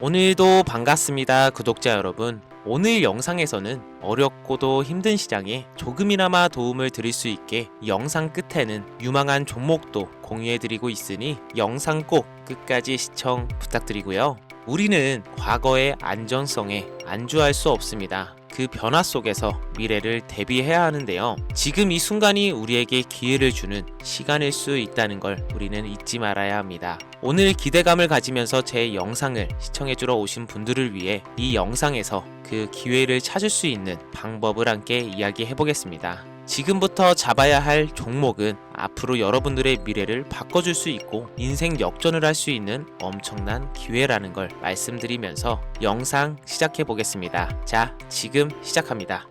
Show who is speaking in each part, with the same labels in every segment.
Speaker 1: 오늘도 반갑습니다, 구독자 여러분. 오늘 영상에서는 어렵고도 힘든 시장에 조금이나마 도움을 드릴 수 있게 영상 끝에는 유망한 종목도 공유해드리고 있으니 영상 꼭 끝까지 시청 부탁드리고요. 우리는 과거의 안전성에 안주할 수 없습니다. 그 변화 속에서 미래를 대비해야 하는데요. 지금 이 순간이 우리에게 기회를 주는 시간일 수 있다는 걸 우리는 잊지 말아야 합니다. 오늘 기대감을 가지면서 제 영상을 시청해주러 오신 분들을 위해 이 영상에서 그 기회를 찾을 수 있는 방법을 함께 이야기해 보겠습니다. 지금부터 잡아야 할 종목은 앞으로 여러분들의 미래를 바꿔줄 수 있고 인생 역전을 할 수 있는 엄청난 기회라는 걸 말씀드리면서 영상 시작해 보겠습니다. 자, 지금 시작합니다.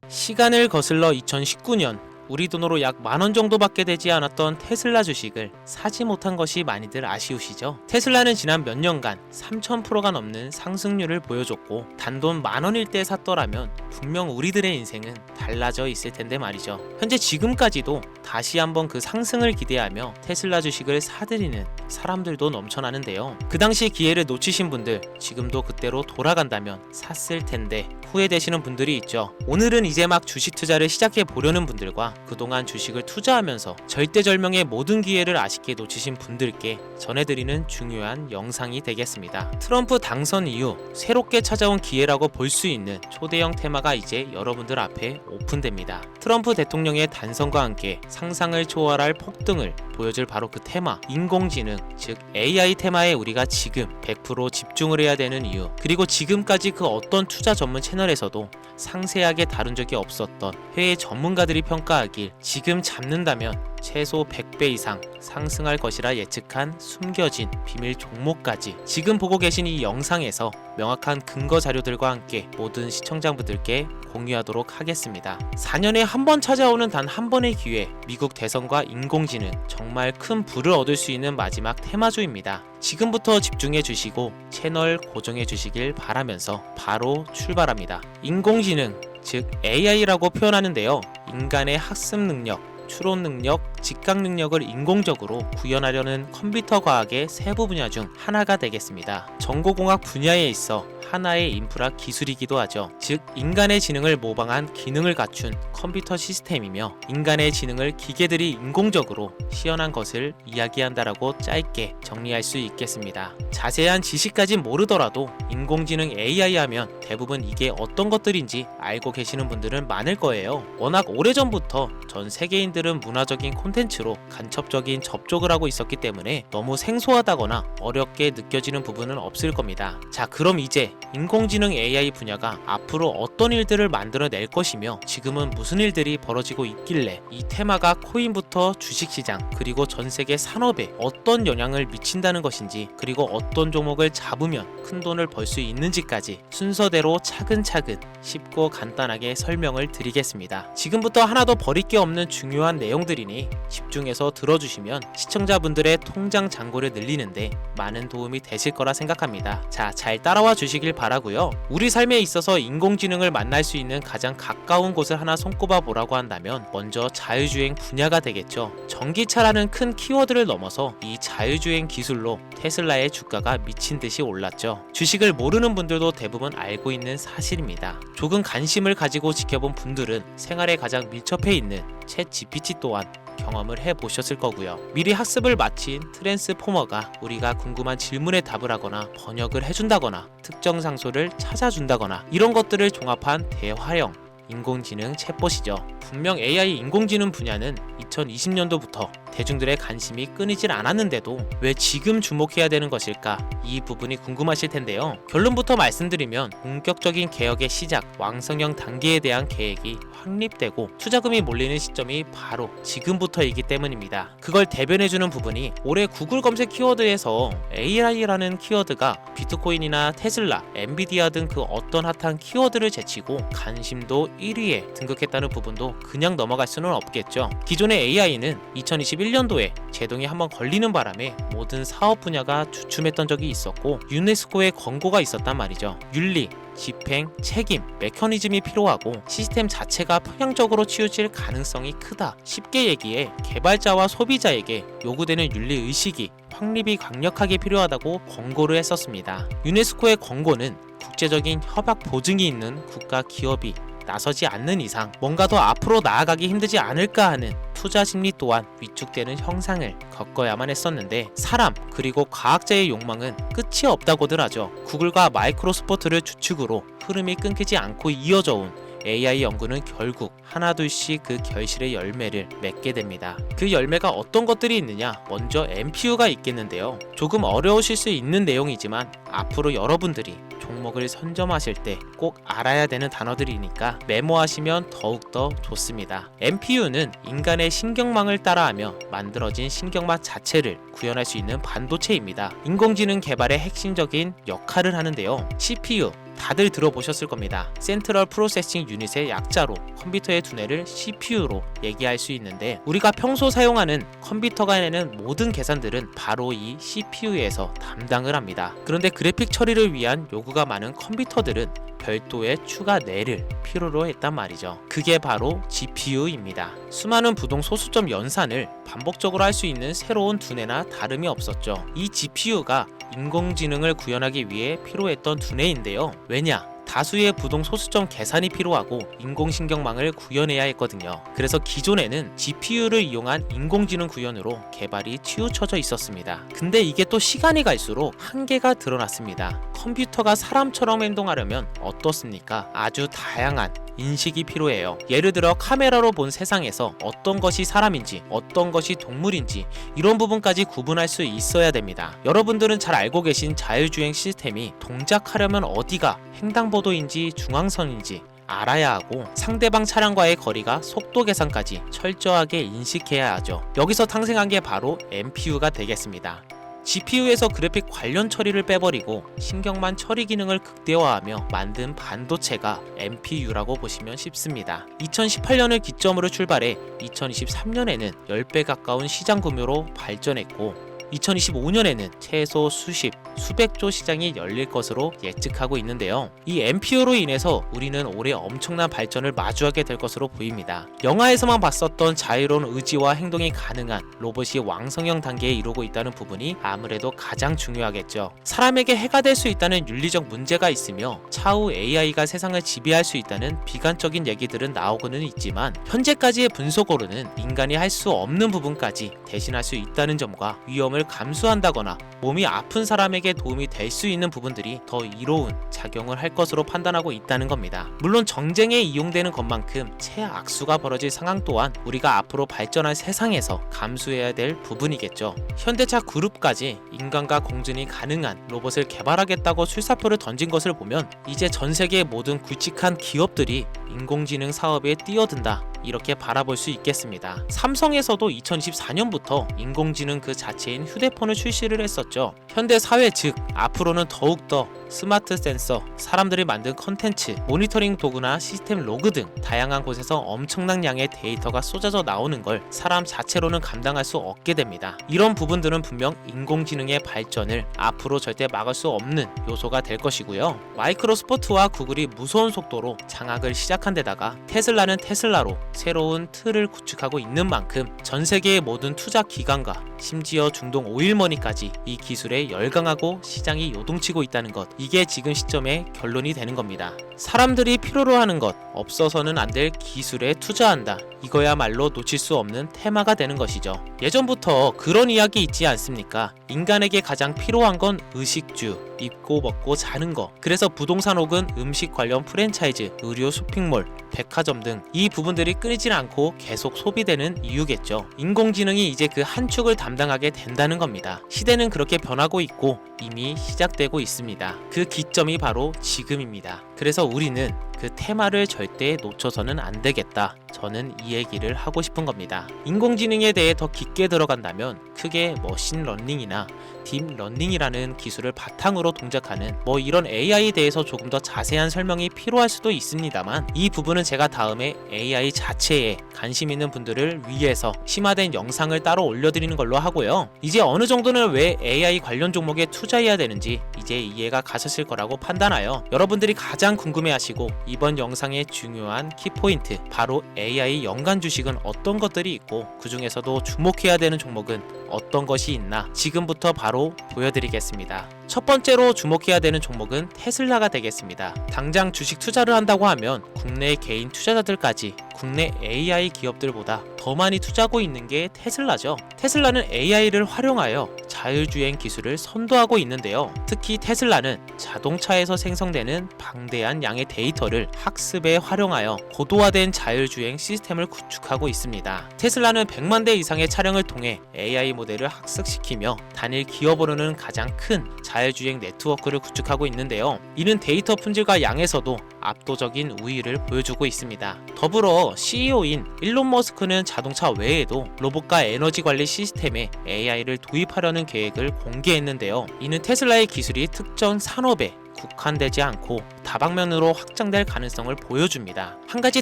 Speaker 1: 시간을 거슬러 2019년 우리 돈으로 약 10,000원 정도밖에 되지 않았던 테슬라 주식을 사지 못한 것이 많이들 아쉬우시죠? 테슬라는 지난 몇 년간 3000%가 넘는 상승률을 보여줬고 단돈 10,000원일 때 샀더라면 분명 우리들의 인생은 달라져 있을 텐데 말이죠. 현재 지금까지도 다시 한번 그 상승을 기대하며 테슬라 주식을 사들이는 사람들도 넘쳐나는데요. 그 당시 기회를 놓치신 분들 지금도 그때로 돌아간다면 샀을 텐데 후회되시는 분들이 있죠. 오늘은 이제 막 주식 투자를 시작해 보려는 분들과 그동안 주식을 투자하면서 절대절명의 모든 기회를 아쉽게 놓치신 분들께 전해드리는 중요한 영상이 되겠습니다. 트럼프 당선 이후 새롭게 찾아온 기회라고 볼 수 있는 초대형 테마가 이제 여러분들 앞에 오픈됩니다. 트럼프 대통령의 단선과 함께 상상을 초월할 폭등을 보여줄 바로 그 테마, 인공지능, 즉 AI 테마에 우리가 지금 100% 집중을 해야 되는 이유, 그리고 지금까지 그 어떤 투자 전문 채널에서도 상세하게 다룬 적이 없었던 해외 전문가들이 평가하길 지금 잡는다면 최소 100배 이상 상승할 것이라 예측한 숨겨진 비밀 종목까지 지금 보고 계신 이 영상에서 명확한 근거 자료들과 함께 모든 시청자분들께 공유하도록 하겠습니다. 4년에 한 번 찾아오는 단 한 번의 기회, 미국 대선과 인공지능, 정말 큰 부를 얻을 수 있는 마지막 테마주입니다. 지금부터 집중해 주시고 채널 고정해 주시길 바라면서 바로 출발합니다. 인공지능, 즉 AI라고 표현하는데요. 인간의 학습 능력, 추론 능력, 직각 능력을 인공적으로 구현하려는 컴퓨터 과학의 세부 분야 중 하나가 되겠습니다. 정보공학 분야에 있어 하나의 인프라 기술이기도 하죠. 즉 인간의 지능을 모방한 기능을 갖춘 컴퓨터 시스템이며 인간의 지능을 기계들이 인공적으로 시연한 것을 이야기한다라고 짧게 정리할 수 있겠습니다. 자세한 지식까진 모르더라도 인공지능 AI 하면 대부분 이게 어떤 것들인지 알고 계시는 분들은 많을 거예요. 워낙 오래전부터 전 세계인들은 문화적인 콘텐츠로 간접적인 접촉을 하고 있었기 때문에 너무 생소하다거나 어렵게 느껴지는 부분은 없을 겁니다. 자, 그럼 이제 인공지능 AI 분야가 앞으로 어떤 일들을 만들어낼 것이며 지금은 무슨 일들이 벌어지고 있길래 이 테마가 코인부터 주식시장 그리고 전세계 산업에 어떤 영향을 미친다는 것인지, 그리고 어떤 종목을 잡으면 큰 돈을 벌 수 있는지까지 순서대로 차근차근 쉽고 간단하게 설명을 드리겠습니다. 지금부터 하나도 버릴 게 없는 중요한 내용들이니 집중해서 들어주시면 시청자분들의 통장 잔고를 늘리는데 많은 도움이 되실 거라 생각합니다. 자, 잘 따라와 주시길 바라고요. 우리 삶에 있어서 인공지능을 만날 수 있는 가장 가까운 곳을 하나 손꼽아 보라고 한다면 먼저 자율주행 분야가 되겠죠. 전기차라는 큰 키워드를 넘어서 이 자율주행 기술로 테슬라의 주가가 미친 듯이 올랐죠. 주식을 모르는 분들도 대부분 알고 있는 사실입니다. 조금 관심을 가지고 지켜본 분들은 생활에 가장 밀접해 있는 챗 GPT 또한 경험을 해보셨을 거고요. 미리 학습을 마친 트랜스포머가 우리가 궁금한 질문에 답을 하거나 번역을 해준다거나 특정 장소를 찾아준다거나 이런 것들을 종합한 대화형 인공지능 챗봇이죠. 분명 AI 인공지능 분야는 2020년도부터 대중들의 관심이 끊이질 않았는데도 왜 지금 주목해야 되는 것일까? 이 부분이 궁금하실 텐데요. 결론부터 말씀드리면 본격적인 개혁의 시작, 왕성형 단계에 대한 계획이 확립되고 투자금이 몰리는 시점이 바로 지금부터이기 때문입니다. 그걸 대변해주는 부분이 올해 구글 검색 키워드에서 AI라는 키워드가 비트코인이나 테슬라, 엔비디아 등 그 어떤 핫한 키워드를 제치고 관심도 1위에 등극했다는 부분도 그냥 넘어갈 수는 없겠죠. 기존의 AI는 2021년도에 제동이 한번 걸리는 바람에 모든 사업 분야가 주춤했던 적이 있었고 유네스코의 권고가 있었단 말이죠. 윤리, 집행, 책임, 메커니즘이 필요하고 시스템 자체가 편향적으로 치우칠 가능성이 크다. 쉽게 얘기해 개발자와 소비자에게 요구되는 윤리의식이 확립이 강력하게 필요하다고 권고를 했었습니다. 유네스코의 권고는 국제적인 협약 보증이 있는 국가 기업이 나서지 않는 이상 뭔가 더 앞으로 나아가기 힘들지 않을까 하는 투자 심리 또한 위축되는 형상을 겪어야만 했었는데, 사람 그리고 과학자의 욕망은 끝이 없다고들 하죠. 구글과 마이크로소프트를 주축으로 흐름이 끊기지 않고 이어져 온 AI 연구는 결국 하나둘씩 그 결실의 열매를 맺게 됩니다. 그 열매가 어떤 것들이 있느냐? 먼저 NPU가 있겠는데요. 조금 어려우실 수 있는 내용이지만 앞으로 여러분들이 종목을 선점하실 때 꼭 알아야 되는 단어들이니까 메모하시면 더욱더 좋습니다. NPU는 인간의 신경망을 따라하며 만들어진 신경망 자체를 구현할 수 있는 반도체입니다. 인공지능 개발의 핵심적인 역할을 하는데요. CPU 다들 들어보셨을 겁니다. 센트럴 프로세싱 유닛의 약자로 컴퓨터의 두뇌를 CPU로 얘기할 수 있는데, 우리가 평소 사용하는 컴퓨터가 내는 모든 계산들은 바로 이 CPU에서 담당을 합니다. 그런데 그래픽 처리를 위한 요구가 많은 컴퓨터들은 별도의 추가 뇌를 필요로 했단 말이죠. 그게 바로 GPU입니다. 수많은 부동 소수점 연산을 반복적으로 할 수 있는 새로운 두뇌나 다름이 없었죠. 이 GPU가 인공지능을 구현하기 위해 필요했던 두뇌인데요. 왜냐? 다수의 부동 소수점 계산이 필요하고 인공신경망을 구현해야 했거든요. 그래서 기존에는 GPU를 이용한 인공지능 구현으로 개발이 치우쳐져 있었습니다. 근데 이게 또 시간이 갈수록 한계가 드러났습니다. 컴퓨터가 사람처럼 행동하려면 어떻습니까? 아주 다양한 인식이 필요해요. 예를 들어 카메라로 본 세상에서 어떤 것이 사람인지 어떤 것이 동물인지 이런 부분까지 구분할 수 있어야 됩니다. 여러분들은 잘 알고 계신 자율주행 시스템이 동작하려면 어디가 횡단보도인지 중앙선인지 알아야 하고, 상대방 차량과의 거리가 속도 계산까지 철저하게 인식해야 하죠. 여기서 탄생한 게 바로 NPU가 되겠습니다. GPU에서 그래픽 관련 처리를 빼버리고 신경만 처리 기능을 극대화하며 만든 반도체가 NPU라고 보시면 쉽습니다. 2018년을 기점으로 출발해 2023년에는 10배 가까운 시장 규모로 발전했고, 2025년에는 최소 수백조 시장이 열릴 것으로 예측하고 있는데요. 이 NPU로 인해서 우리는 올해 엄청난 발전을 마주하게 될 것으로 보입니다. 영화에서만 봤었던 자유로운 의지와 행동이 가능한 로봇이 왕성형 단계에 이르고 있다는 부분이 아무래도 가장 중요하겠죠. 사람에게 해가 될 수 있다는 윤리적 문제가 있으며 차후 AI가 세상을 지배할 수 있다는 비관적인 얘기들은 나오고는 있지만, 현재까지의 분석으로는 인간이 할 수 없는 부분까지 대신할 수 있다는 점과 위험을 감수한다거나 몸이 아픈 사람에게 도움이 될 수 있는 부분들이 더 이로운 작용을 할 것으로 판단하고 있다는 겁니다. 물론 정쟁에 이용되는 것만큼 최악수가 벌어질 상황 또한 우리가 앞으로 발전할 세상에서 감수해야 될 부분이겠죠. 현대차 그룹까지 인간과 공존이 가능한 로봇을 개발하겠다고 출사표를 던진 것을 보면 이제 전 세계의 모든 굵직한 기업들이 인공지능 사업에 뛰어든다, 이렇게 바라볼 수 있겠습니다. 삼성에서도 2024년부터 인공지능 그 자체인 휴대폰을 출시를 했었죠. 현대 사회 즉 앞으로는 더욱더 스마트 센서, 사람들이 만든 컨텐츠, 모니터링 도구나 시스템 로그 등 다양한 곳에서 엄청난 양의 데이터가 쏟아져 나오는 걸 사람 자체로는 감당할 수 없게 됩니다. 이런 부분들은 분명 인공지능의 발전을 앞으로 절대 막을 수 없는 요소가 될 것이고요. 마이크로소프트와 구글이 무서운 속도로 장악을 시작한 데다가 테슬라는 테슬라로 새로운 틀을 구축하고 있는 만큼 전 세계의 모든 투자 기관과 심지어 중동 오일머니까지 이 기술에 열광하고 시장이 요동치고 있다는 것, 이게 지금 시점의 결론이 되는 겁니다. 사람들이 필요로 하는 것, 없어서는 안 될 기술에 투자한다, 이거야말로 놓칠 수 없는 테마가 되는 것이죠. 예전부터 그런 이야기 있지 않습니까? 인간에게 가장 필요한 건 의식주, 입고 먹고 자는 거. 그래서 부동산 혹은 음식 관련 프랜차이즈, 의료 쇼핑몰, 백화점 등 이 부분들이 끊이질 않고 계속 소비되는 이유겠죠. 인공지능이 이제 그 한 축을 담당하게 된다는 겁니다. 시대는 그렇게 변하고 있고 이미 시작되고 있습니다. 그 기점이 바로 지금입니다. 그래서 우리는 그 테마를 절대 놓쳐서는 안 되겠다, 저는 이 얘기를 하고 싶은 겁니다. 인공지능에 대해 더 깊게 들어간다면 크게 머신러닝이나 딥러닝이라는 기술을 바탕으로 동작하는 이런 AI에 대해서 조금 더 자세한 설명이 필요할 수도 있습니다만, 이 부분은 제가 다음에 AI 자체에 관심 있는 분들을 위해서 심화된 영상을 따로 올려드리는 걸로 하고요. 이제 어느 정도는 왜 AI 관련 종목에 투자 투자해야 되는지 이제 이해가 가셨을 거라고 판단하여 여러분들이 가장 궁금해하시고 이번 영상의 중요한 키포인트, 바로 AI 연간 주식은 어떤 것들이 있고 그 중에서도 주목해야 되는 종목은 어떤 것이 있나 지금부터 바로 보여드리겠습니다. 첫 번째로 주목해야 되는 종목은 테슬라가 되겠습니다. 당장 주식 투자를 한다고 하면 국내 개인 투자자들까지 국내 AI 기업들보다 더 많이 투자하고 있는 게 테슬라죠. 테슬라는 AI를 활용하여 자율주행 기술을 선도하고 있는데요. 특히 테슬라는 자동차에서 생성되는 방대한 양의 데이터를 학습에 활용하여 고도화된 자율주행 시스템을 구축하고 있습니다. 테슬라는 100만 대 이상의 차량을 통해 AI 모델을 학습시키며 단일 기업으로는 가장 큰 자율주행 네트워크를 구축하고 있는데요. 이는 데이터 품질과 양에서도 압도적인 우위를 보여주고 있습니다. 더불어 CEO인 일론 머스크는 자동차 외에도 로봇과 에너지 관리 시스템에 AI를 도입하려는 계획을 공개했는데요. 이는 테슬라의 기술이 특정 산업에 국한되지 않고 다방면으로 확장될 가능성을 보여줍니다. 한 가지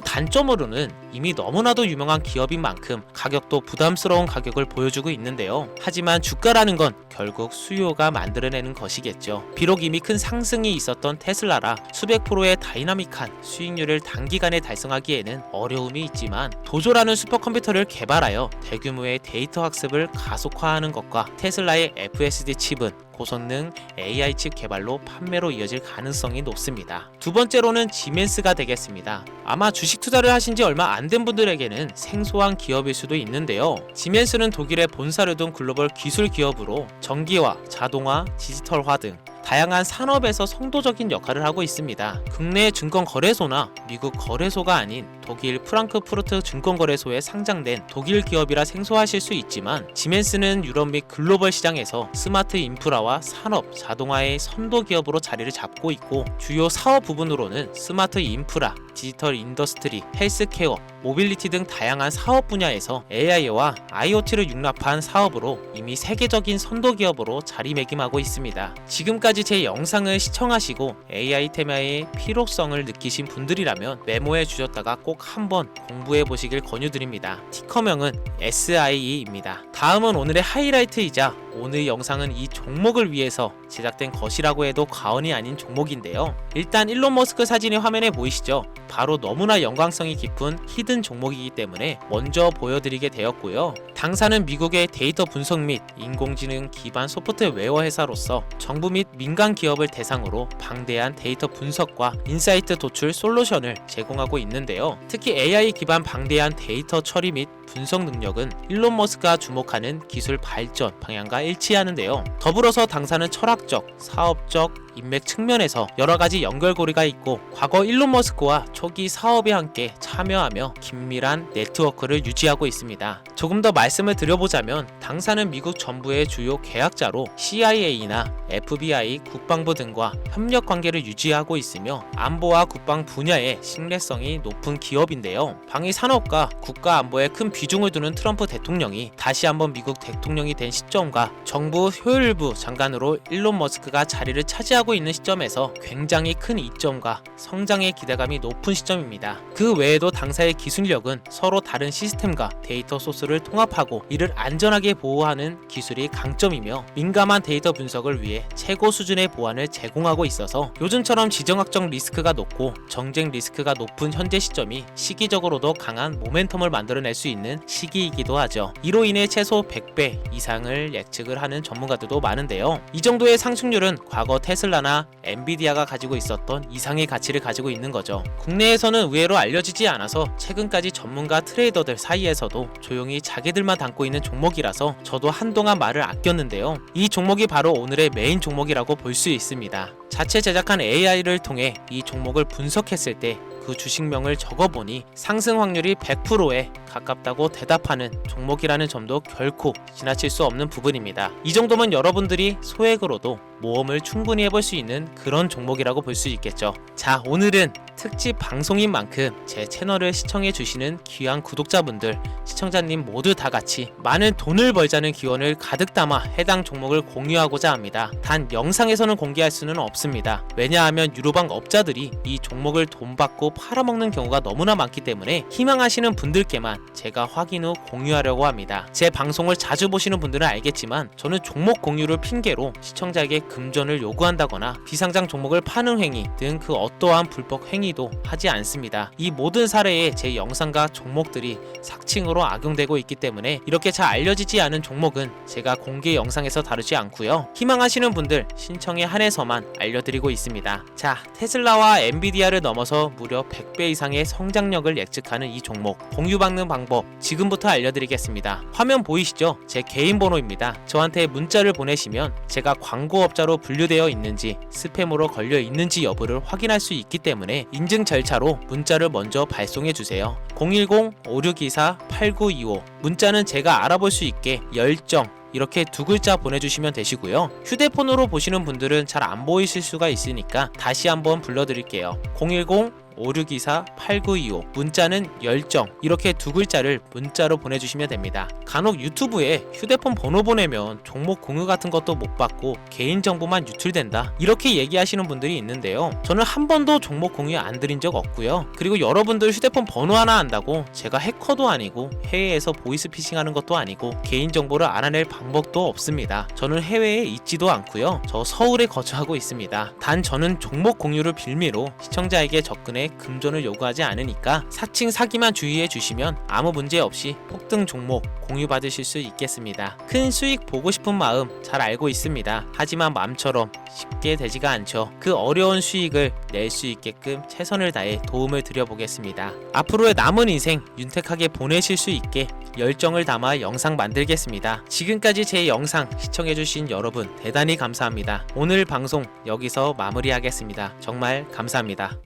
Speaker 1: 단점으로는 이미 너무나도 유명한 기업인 만큼 가격도 부담스러운 가격을 보여주고 있는데요. 하지만 주가라는 건 결국 수요가 만들어내는 것이겠죠. 비록 이미 큰 상승이 있었던 테슬라라 수백 프로의 다이나믹한 수익률을 단기간에 달성하기에는 어려움이 있지만 도조라는 슈퍼컴퓨터를 개발하여 대규모의 데이터 학습을 가속화하는 것과 테슬라의 FSD 칩은 고성능 AI 칩 개발로 판매로 이어질 가능성이 높습니다. 두 번째로는 지멘스가 되겠습니다. 아마 주식 투자를 하신 지 얼마 안 된 분들에게는 생소한 기업일 수도 있는데요. 지멘스는 독일에 본사를 둔 글로벌 기술 기업으로 전기화, 자동화, 디지털화 등 다양한 산업에서 선도적인 역할을 하고 있습니다. 국내 증권거래소나 미국 거래소가 아닌 독일 프랑크푸르트 증권거래소에 상장된 독일 기업이라 생소하실 수 있지만 지멘스는 유럽 및 글로벌 시장에서 스마트 인프라와 산업, 자동화의 선도 기업으로 자리를 잡고 있고 주요 사업 부분으로는 스마트 인프라, 디지털 인더스트리, 헬스케어, 모빌리티 등 다양한 사업 분야에서 AI와 IoT를 융합한 사업으로 이미 세계적인 선도 기업으로 자리매김하고 있습니다. 지금까지 제 영상을 시청하시고 AI 테마의 필요성을 느끼신 분들이라면 메모해 주셨다가 꼭 한번 공부해 보시길 권유드립니다. 티커명은 SIE입니다. 다음은 오늘의 하이라이트이자 오늘 영상은 이 종목을 위해서 제작된 것이라고 해도 과언이 아닌 종목인데요. 일단 일론 머스크 사진이 화면에 보이시죠? 바로 너무나 연관성이 깊은 히든 종목이기 때문에 먼저 보여드리게 되었고요. 당사는 미국의 데이터 분석 및 인공지능 기반 소프트웨어 회사로서 정부 및 민간 기업을 대상으로 방대한 데이터 분석과 인사이트 도출 솔루션을 제공하고 있는데요. 특히 AI 기반 방대한 데이터 처리 및 분석 능력은 일론 머스크가 주목하는 기술 발전 방향과 일치하는데요. 더불어서 당사는 철학적, 사업적, 인맥 측면에서 여러가지 연결고리가 있고 과거 일론 머스크와 초기 사업에 함께 참여하며 긴밀한 네트워크를 유지하고 있습니다. 조금 더 말씀을 드려보자면 당사는 미국 정부의 주요 계약자로 CIA나 FBI, 국방부 등과 협력 관계를 유지하고 있으며 안보와 국방 분야의 신뢰성이 높은 기업인데요. 방위 산업과 국가 안보에 큰 비중을 두는 트럼프 대통령이 다시 한번 미국 대통령이 된 시점과 정부 효율부 장관으로 일론 머스크가 자리를 차지하고 있는 시점에서 굉장히 큰 이점과 성장의 기대감이 높은 시점입니다. 그 외에도 당사의 기술력은 서로 다른 시스템과 데이터 소스를 통합하고 이를 안전하게 보호하는 기술이 강점이며 민감한 데이터 분석을 위해 최고 수준의 보안을 제공하고 있어서 요즘처럼 지정학적 리스크가 높고 정쟁 리스크가 높은 현재 시점이 시기적으로도 강한 모멘텀을 만들어낼 수 있는 시기이기도 하죠. 이로 인해 최소 100배 이상을 예측을 하는 전문가들도 많은데요. 이 정도의 상승률은 과거 테슬라나 엔비디아가 가지고 있었던 이상의 가치를 가지고 있는 거죠. 국내에서는 의외로 알려지지 않아서 최근까지 전문가 트레이더들 사이에서도 조용히 자기들만 담고 있는 종목이라서 저도 한동안 말을 아꼈는데요. 이 종목이 바로 오늘의 메인 종목이라고 볼 수 있습니다. 자체 제작한 AI를 통해 이 종목을 분석했을 때 그 주식명을 적어보니 상승 확률이 100%에 가깝다고 대답하는 종목이라는 점도 결코 지나칠 수 없는 부분입니다. 이 정도면 여러분들이 소액으로도 모험을 충분히 해볼 수 있는 그런 종목이라고 볼 수 있겠죠. 자, 오늘은 특집 방송인 만큼 제 채널을 시청해주시는 귀한 구독자분들, 시청자님 모두 다 같이 많은 돈을 벌자는 기원을 가득 담아 해당 종목을 공유하고자 합니다. 단 영상에서는 공개할 수는 없습니다. 왜냐하면 유로방 업자들이 이 종목을 돈 받고 팔아먹는 경우가 너무나 많기 때문에 희망하시는 분들께만 제가 확인 후 공유하려고 합니다. 제 방송을 자주 보시는 분들은 알겠지만 저는 종목 공유를 핑계로 시청자에게 금전을 요구한다거나 비상장 종목을 파는 행위 등 그 어떠한 불법 행위도 하지 않습니다. 이 모든 사례에 제 영상과 종목들이 삭칭으로 악용되고 있기 때문에 이렇게 잘 알려지지 않은 종목은 제가 공개 영상에서 다루지 않고요. 희망하시는 분들 신청에 한해서만 알려드리고 있습니다. 자, 테슬라와 엔비디아를 넘어서 무려 100배 이상의 성장력을 예측하는 이 종목 공유받는 방법 지금부터 알려드리겠습니다. 화면 보이시죠? 제 개인 번호입니다. 저한테 문자를 보내시면 제가 광고업자로 분류되어 있는지 스팸으로 걸려 있는지 여부를 확인할 수 있기 때문에 인증 절차로 문자를 먼저 발송해 주세요. 010-5624-8925 문자는 제가 알아볼 수 있게 열정 이렇게 두 글자 보내주시면 되시고요. 휴대폰으로 보시는 분들은 잘 안 보이실 수가 있으니까 다시 한번 불러드릴게요. 010-5624-8925 문자는 열정 이렇게 두 글자를 문자로 보내주시면 됩니다. 간혹 유튜브에 휴대폰 번호 보내면 종목 공유 같은 것도 못 받고 개인정보만 유출된다 이렇게 얘기하시는 분들이 있는데요. 저는 한 번도 종목 공유 안 드린 적 없고요. 그리고 여러분들 휴대폰 번호 하나 안다고 제가 해커도 아니고 해외에서 보이스피싱 하는 것도 아니고 개인정보를 알아낼 방법도 없습니다. 저는 해외에 있지도 않고요. 저 서울에 거주하고 있습니다. 단 저는 종목 공유를 빌미로 시청자에게 접근해 금전을 요구하지 않으니까 사칭 사기만 주의해 주시면 아무 문제 없이 폭등 종목 공유 받으실 수 있겠습니다. 큰 수익 보고 싶은 마음 잘 알고 있습니다. 하지만 마음처럼 쉽게 되지가 않죠. 그 어려운 수익을 낼 수 있게끔 최선을 다해 도움을 드려보겠습니다. 앞으로의 남은 인생 윤택하게 보내실 수 있게 열정을 담아 영상 만들겠습니다. 지금까지 제 영상 시청해주신 여러분 대단히 감사합니다. 오늘 방송 여기서 마무리하겠습니다. 정말 감사합니다.